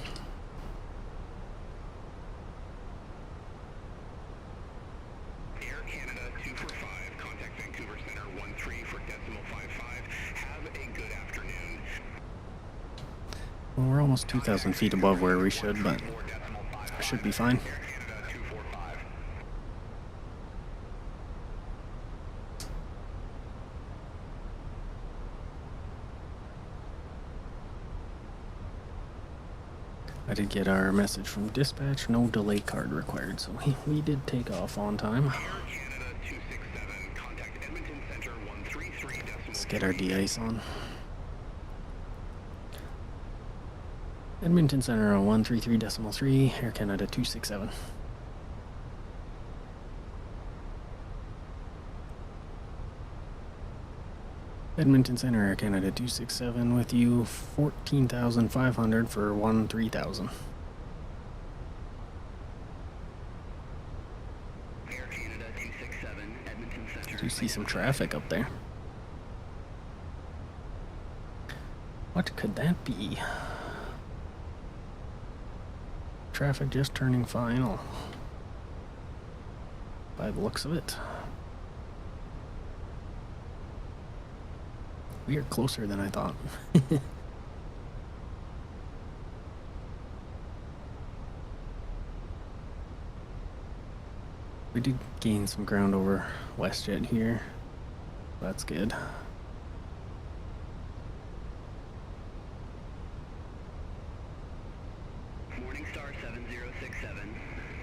Air Canada 245, contact Vancouver Center 13 for decimal 55. Have a good afternoon. Well, we're almost 2,000 feet above where we should, but More decimal 55. I should be fine. Air Canada 245. I did get our message from dispatch, no delay card required, so we did take off on time. Air Canada 267, contact Edmonton Center 133 decimal. Let's get our de-ice on. Edmonton Center on 133.3, Air Canada 267. Edmonton Center, Air Canada 267 with you, 14,500 for 13,000. Air Canada 267, Edmonton Center. Do see some traffic up there. What could that be? Traffic just turning final. By the looks of it. We are closer than I thought. We did gain some ground over WestJet here. That's good. Morningstar 7067,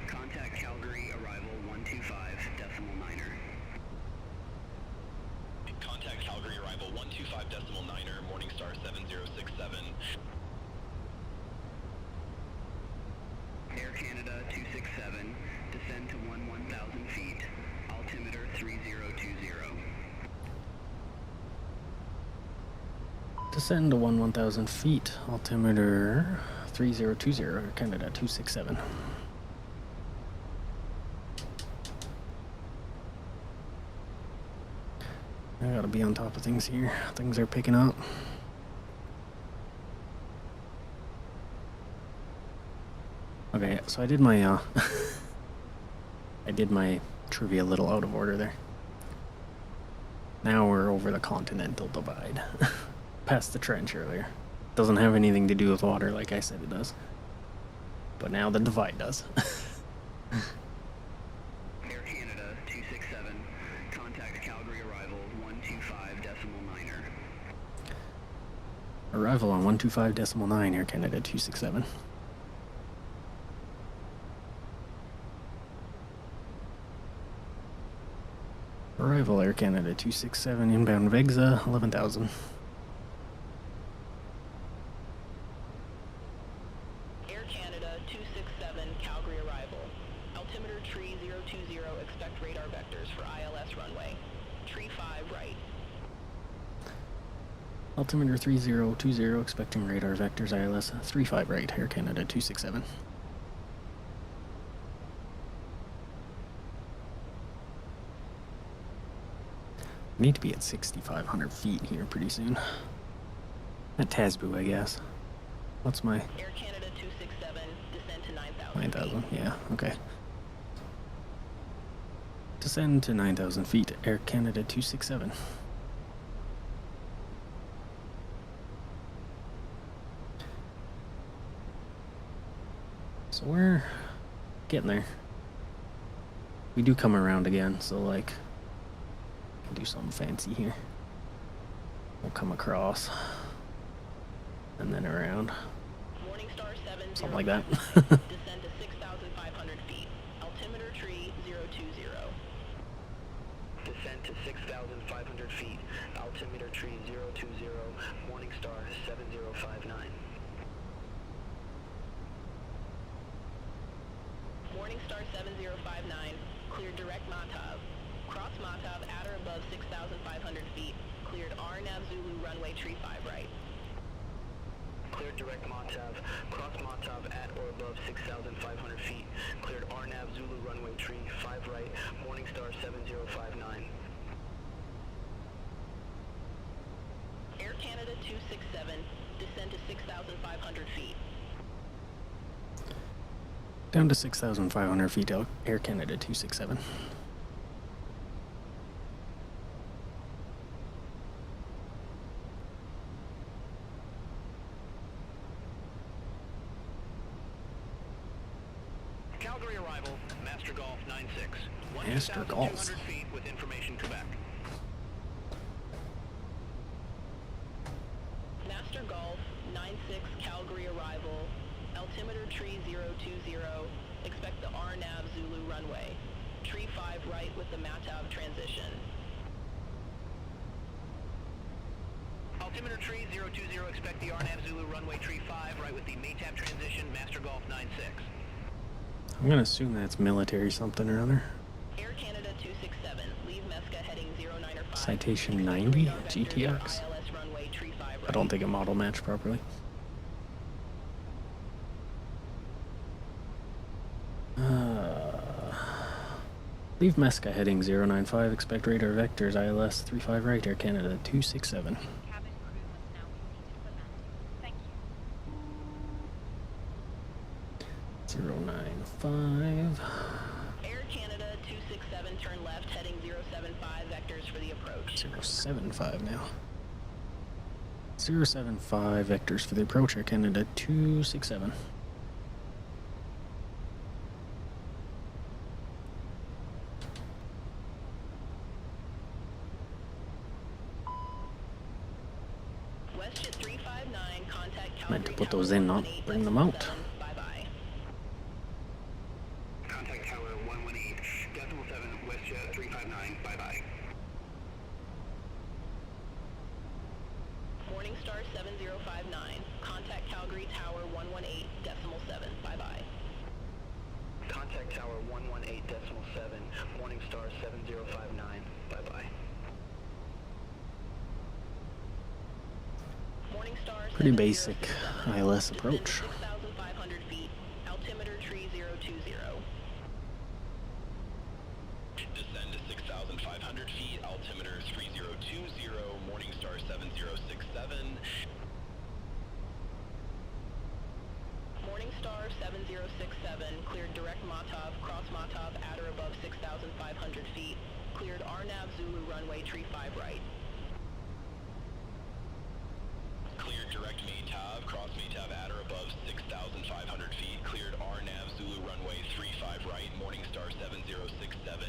contact Calgary arrival 125 decimal 9er. 05.9er, Morningstar 7067. Air Canada 267, descend to 1,000 feet, altimeter 3020. Descend to 1,000 feet, altimeter 3020, Air Canada 267. I gotta be on top of things here. Things are picking up. Okay, so I did my I did my trivia a little out of order there. Now we're over the continental divide. Past the trench earlier. Doesn't have anything to do with water like I said it does. But now the divide does. Air Canada 267, contact Calgary arrival 125.9er. Arrival on 125.9, Air Canada 267. Arrival Air Canada 267, inbound Vegza 11,000. Air Canada 267, Calgary arrival. Altimeter tree 020, expect radar vectors for ILS runway. Tree 5 right. Altimeter 3020, expecting radar vectors ILS 35 right, Air Canada 267. Need to be at 6,500 feet here pretty soon. At Tasbu, I guess. What's my... Air Canada 267, descend to 9,000. 9,000, yeah, okay. Descend to 9,000 feet, Air Canada 267. So we're getting there. We do come around again, so like, do something fancy here. We'll come across and then around. Morningstar 7 Something like that. descend to 6,500 feet. Altimeter tree 020. Descend to 6,500 feet. Altimeter tree 020. Morningstar 7059. Morningstar 7059, cleared direct Matav. Cross Matav at or above 6,500 feet. Cleared RNAV Zulu runway tree 5 right. Cleared direct Montav. Cross Montav at or above 6,500 feet. Cleared RNAV Zulu runway tree 5 right. Morningstar 7059. Air Canada 267, descend to 6,500 feet. Down to 6,500 feet, Air Canada 267. Calgary arrival, Master Golf 96. Master Golf. 200 feet with information Quebec. Master Golf 96, Calgary arrival. Altimeter tree 020, expect the RNAV Zulu runway. Tree 5 right with the Matav transition. Altimeter tree 020, expect the RNAV Zulu runway tree 5 right with the Maytap transition, Master Golf 96. I'm gonna assume that's military something or other. Air Canada 267, leave Mesca heading 095. Citation 90 GTX. I don't think it model matched properly. Leave Mesca heading 095, expect radar vectors ILS 35 right, Air Canada 267. Cabin crew must now be seated for landing. Thank you. 095. Air Canada 267, turn left heading 075, vectors for the approach. 075 now. 075 vectors for the approach, Air Canada 267. WestJet 359, contact Calgary. Meant to put those in, not bring them out. Bye-bye. Contact Tower 118.7, WestJet 359, bye-bye. Morningstar 7059. Contact Calgary Tower 118.7. Bye-bye. Contact Tower 118.7, Morningstar 7059. Bye-bye. Morningstar Pretty basic 7069. ILS Descend approach. 6,500 feet. Altimeter tree 020. Descend to 6,500 feet, altimeter 3020, Morningstar 7067. Morningstar 7067. Cleared direct Motov, cross Motov at or above 6,500 feet. Cleared RNAV Zulu runway tree 5 right. Cleared direct Matov, cross Matov at or above 6,500 feet. Cleared RNAV Zulu runway 35 right, Morningstar 7067.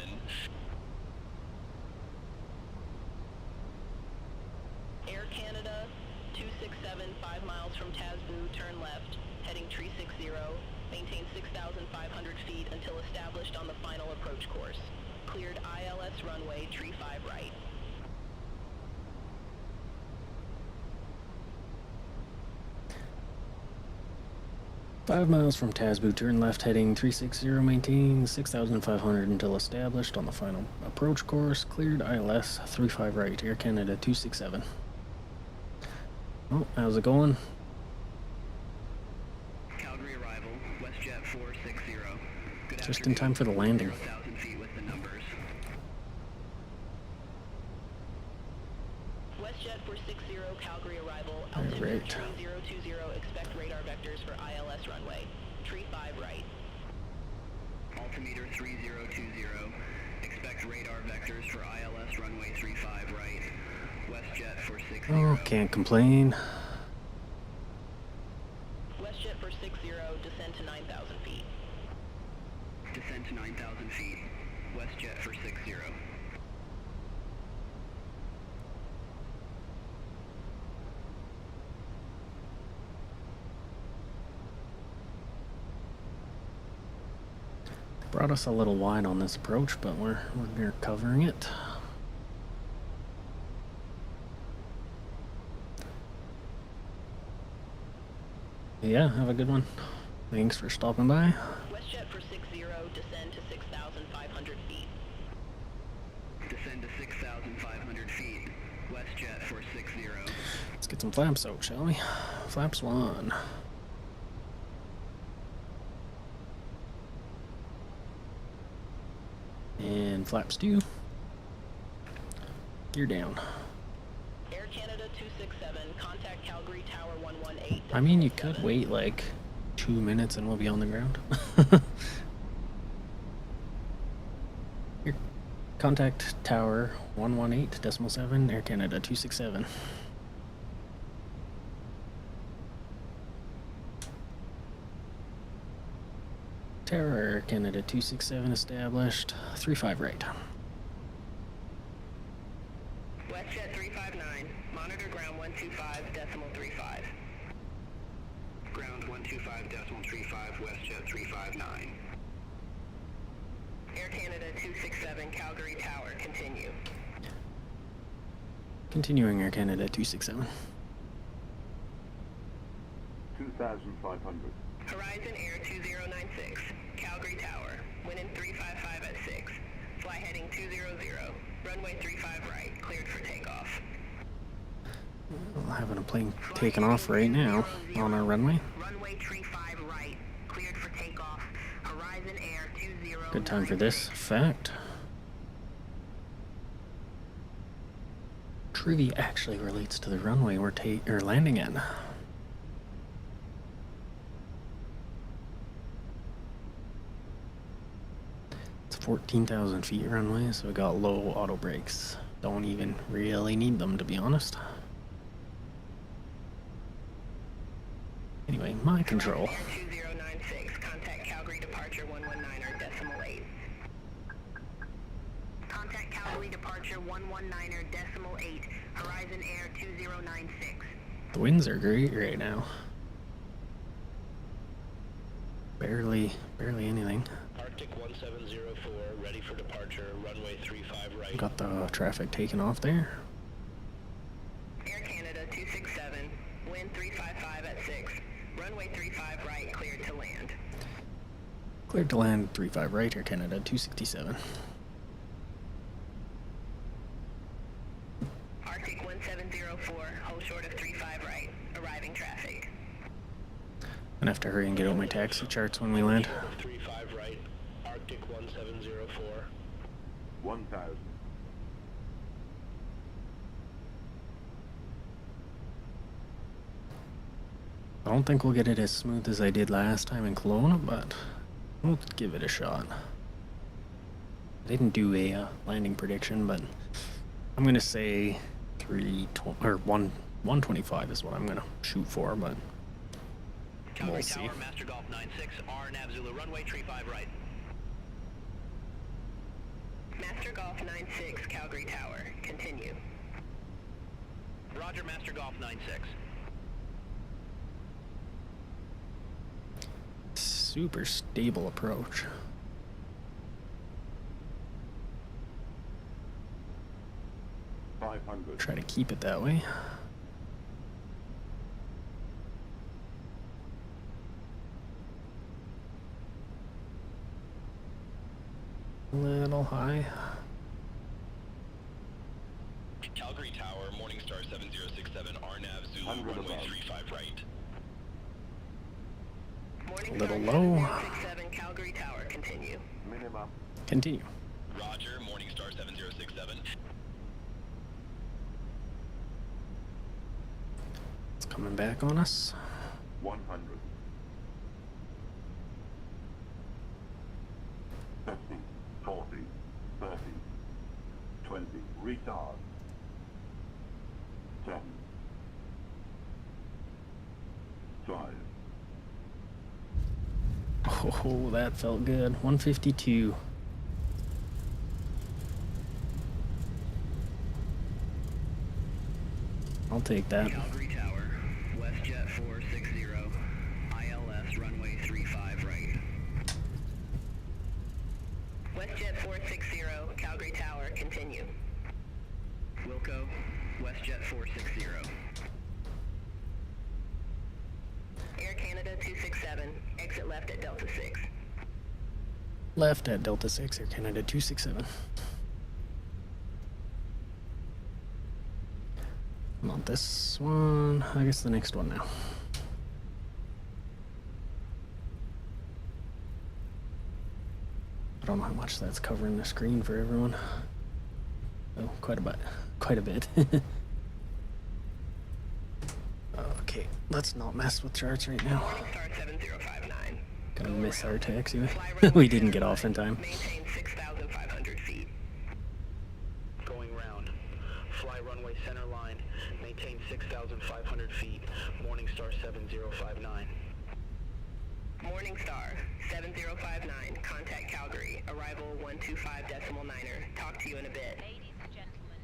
Air Canada 267, 5 miles from Tasboo, turn left, heading tree 60. Maintain 6,500 feet until established on the final approach course. Cleared ILS runway tree 5 right. Five miles from Tasboo, turn left heading 360, maintain 6,500 until established on the final approach course. Cleared ILS 35 right, Air Canada 267. Oh, how's it going? Calgary arrival, WestJet 460. Good Just in time for the landing. 0,000 feet with the numbers. WestJet 460, Calgary arrival, All altimeter right. tree 020, expect radar vectors for ILS runway. Tree 5 right. Altimeter 3020, expect radar vectors for ILS runway 35 right. WestJet 460. Oh, can't complain. WestJet 460, descend to 9,000 feet. Descend to 9,000 feet. WestJet 460. Brought us a little wide on this approach, but we're covering it. Yeah, have a good one. Thanks for stopping by. WestJet 460, descend to 6,500 feet. Descend to 6,500 feet. WestJet 460. Let's get some flaps out, shall we? Flaps 1. And flaps 2. Gear down. Air Canada 267, contact Calgary Tower 118. I mean, you could wait like 2 minutes and we'll be on the ground. Here. Contact Tower 118.7, Air Canada 267. Tower Air Canada 267 established. 35 right. WestJet 359, monitor ground 125.35. Ground 125.35, WestJet 359. Air Canada 267, Calgary Tower, continue. Continuing Air Canada 267. 2,500. Horizon Air 2096, Calgary Tower, wind in 355 at 6. Fly heading 200, runway 35 right, cleared for takeoff. We're having a plane taking off right now on our runway. Runway tree 5 right, cleared for takeoff. Horizon Air 2096. Good time for this fact. Trivia actually relates to the runway we're landing at. It's 14,000 feet runway, so we got low auto brakes. Don't even really need them, to be honest. Anyway, my control. Horizon Air 2096, contact Calgary departure 119.8. Contact Calgary departure 119.8. Horizon Air 2096. The winds are great right now. Barely anything. Arctic 1704, ready for departure, runway 35 right. Got the traffic taken off there. Air Canada 267, Clear to land 35 right, Air Canada 267. Arctic 1704, hold short of 35 right, arriving traffic. I'm gonna have to hurry and get out my taxi charts when we land. 35 right, Arctic 1704. 1,000. I don't think we'll get it as smooth as I did last time in Kelowna, but we'll give it a shot. I didn't do a landing prediction, but I'm gonna say 125 is what I'm gonna shoot for, but Calgary we'll see. Tower, Master Golf 96, RNAV Zulu runway, tree 5 right. Master Golf 96, Calgary Tower, continue. Roger, Master Golf 96. Super stable approach. Try to keep it that way. A little high. Calgary Tower, Morningstar 7067, RNAV Zulu 100 runway above. 35 right. Morning A little Star low. 7067, Calgary Tower, continue. Minimum. Continue. Roger, Morningstar 7067. It's coming back on us. 100. 50, 40, 30, 20. Retard. 7. 5. Oh, that felt good. 152. I'll take that. Calgary Tower, WestJet 460, ILS runway 35 right. WestJet 460, Calgary Tower, continue. Wilco, WestJet 460. Air Canada 267, exit left at Delta 6. Left at Delta 6, Air Canada 267. Not this one. I guess the next one now. I don't know how much that's covering the screen for everyone. Oh, quite a bit. Quite a bit. Okay, let's not mess with charts right now. Morningstar 7059. Gonna miss our taxi. Fly runway We didn't get center off in line. time. Maintain 6,500 feet. Going round. Fly runway center line. Maintain 6,500 feet. Morningstar 7059. Morningstar 7059, contact Calgary, arrival 125.9er. Talk to you in a bit. Ladies and gentlemen,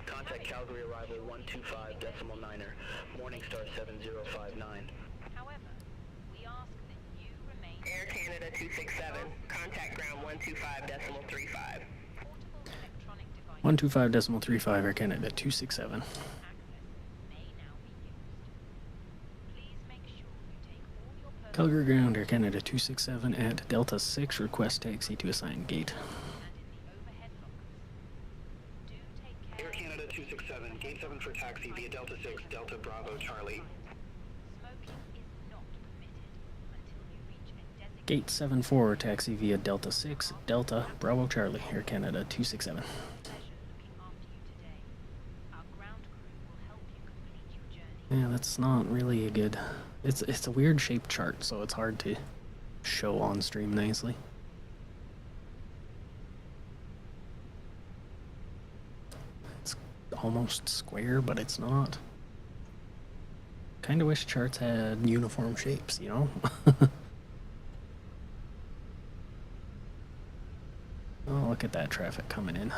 Contact Calgary arrival 125.9er. Morningstar 7059. however, we ask that you remain Air Canada 267, contact ground 125.35. portable electronic devices. 125.35 Air Canada 267. Access may now be used. Please make sure you take all your personal Calgary ground Air Canada 267 at Delta 6. Request taxi to assigned gate. and in the overhead lockers. Do take care. Air Canada 267, gate 7 for taxi via Delta 6, Delta Bravo Charlie. Smoking is not permitted until you reach a designated Gate 74 taxi via Delta 6, Delta Bravo Charlie, Air Canada 267. pleasure looking after you today. Our ground crew will help you complete your journey. Yeah, that's not really a good. It's a weird shaped chart, so it's hard to show on stream nicely. It's almost square, but it's not. Kind of wish charts had uniform shapes, you know? Oh, look at that traffic coming in.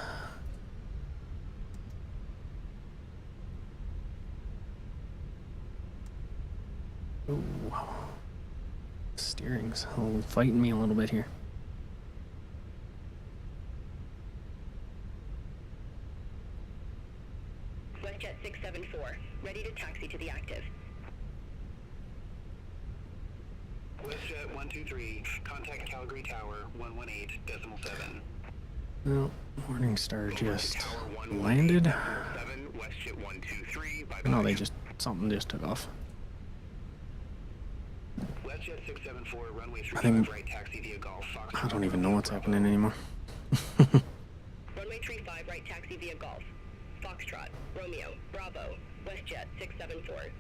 Ooh. Steering's fighting me a little bit here. WestJet 674, ready to taxi to the active. WestJet 123, contact Calgary Tower 118.7. Well, Morningstar just Tower landed. 118.7, WestJet 123, bye bye. No, something just took off. WestJet 674, runway I think- 35 right, taxi via Golf. Fox I don't even know what's happening anymore. Runway 35 right taxi via Golf. Foxtrot, Romeo, Bravo, WestJet 674.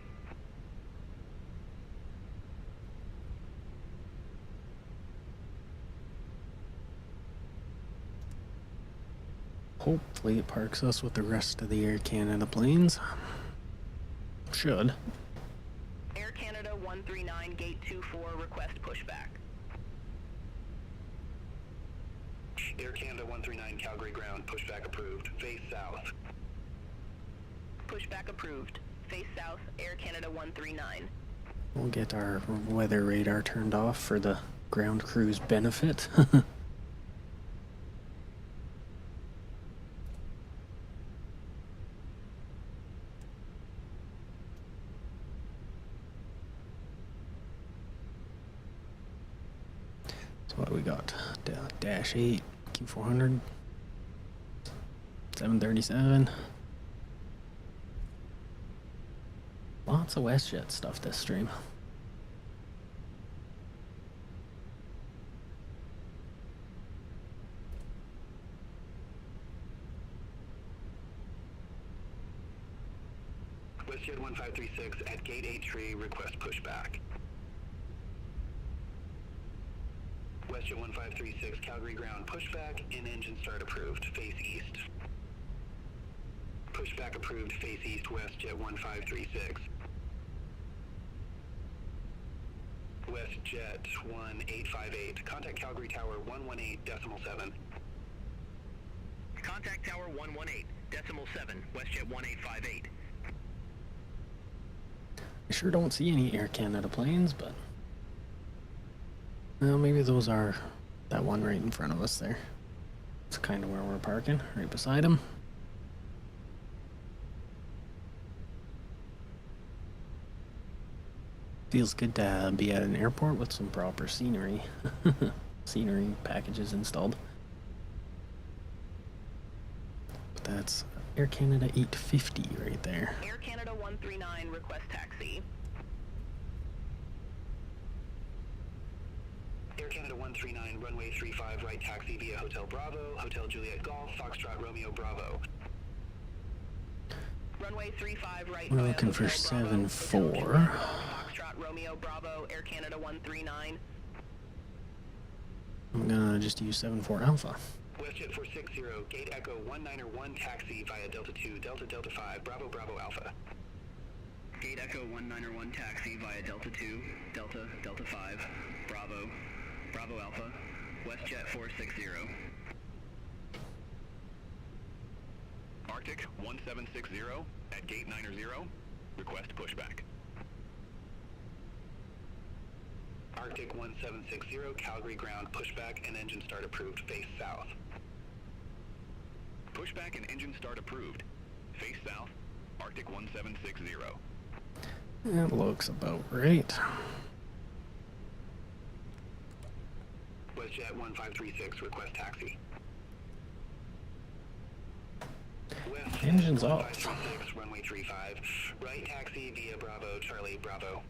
Hopefully it parks us with the rest of the Air Canada planes. Should. Air Canada 139, gate 24, request pushback. Air Canada 139, Calgary ground, pushback approved. Face south. Pushback approved. Face south, Air Canada 139. We'll get our weather radar turned off for the ground crew's benefit. So what do we got? Dash 8, Q400, 737. Lots of WestJet stuff this stream. WestJet 1536 at gate 83, request pushback. WestJet 1536, Calgary ground, pushback, and engine start approved, face east. Pushback approved, face east, WestJet 1536. WestJet 1858, contact Calgary Tower 118.7. Contact Tower 118.7, WestJet 1858. I sure don't see any Air Canada planes, but well, maybe those are that one right in front of us there. It's kind of where we're parking, right beside him. Feels good to be at an airport with some proper scenery. Scenery packages installed. But that's Air Canada 850 right there. Air Canada 139, request taxi. Air Canada 139, runway 35, right taxi via Hotel Bravo, Hotel Juliet Golf, Foxtrot Romeo Bravo. Runway 35 right We're via looking for Hotel Bravo, 74. Hotel Juliet Golf, Foxtrot Romeo Bravo, Air Canada 139. I'm gonna just use 74 Alpha. WestJet 460, gate Echo 191 taxi via Delta 2, Delta Delta 5, Bravo Bravo Alpha. Gate Echo 191 taxi via Delta 2, Delta Delta 5, Bravo, Bravo Alpha, WestJet 460. Arctic 1760 at gate 90, request pushback. Arctic 1760, Calgary ground, pushback and engine start approved, face south. Pushback and engine start approved. Face south, Arctic 1760. That looks about right. WestJet 1536, request taxi. West Engine's off. 1536, runway 35, right taxi via Bravo, Charlie, Bravo.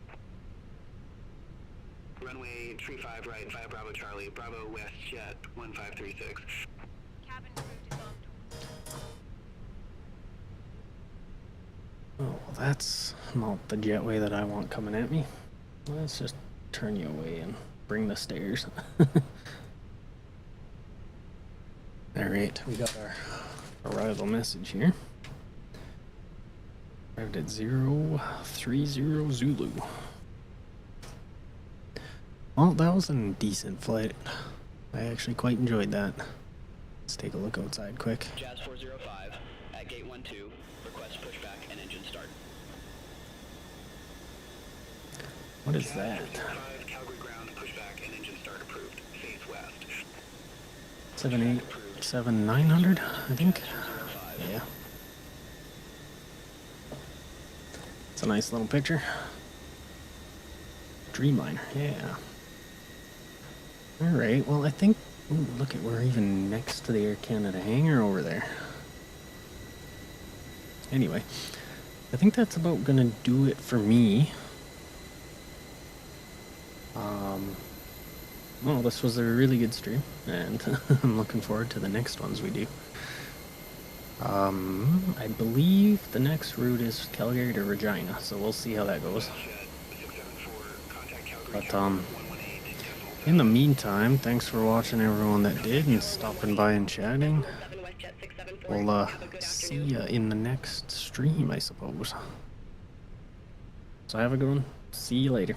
Runway 35 right via Bravo, Charlie, Bravo, WestJet 1536. Cabin crew disarmed. Oh, well, that's not the jetway that I want coming at me. Let's just turn you away and bring the stairs. Alright, we got our arrival message here. Arrived at 030 Zulu. Well, that was a decent flight. I actually quite enjoyed that. Let's take a look outside quick. Jazz 405 at gate 12, request pushback and engine start. What is that? 5, Calgary ground, pushback and engine start approved, face west. 7900, I think. Yeah. It's a nice little picture. Dreamliner, yeah. Alright, well I think, ooh, look at, we're even next to the Air Canada hangar over there. Anyway, I think that's about gonna do it for me. Well, this was a really good stream, and I'm looking forward to the next ones we do. I believe the next route is Calgary to Regina, so we'll see how that goes. But, in the meantime, thanks for watching everyone that did and stopping by and chatting. We'll, see ya in the next stream, I suppose. So have a good one. See you later.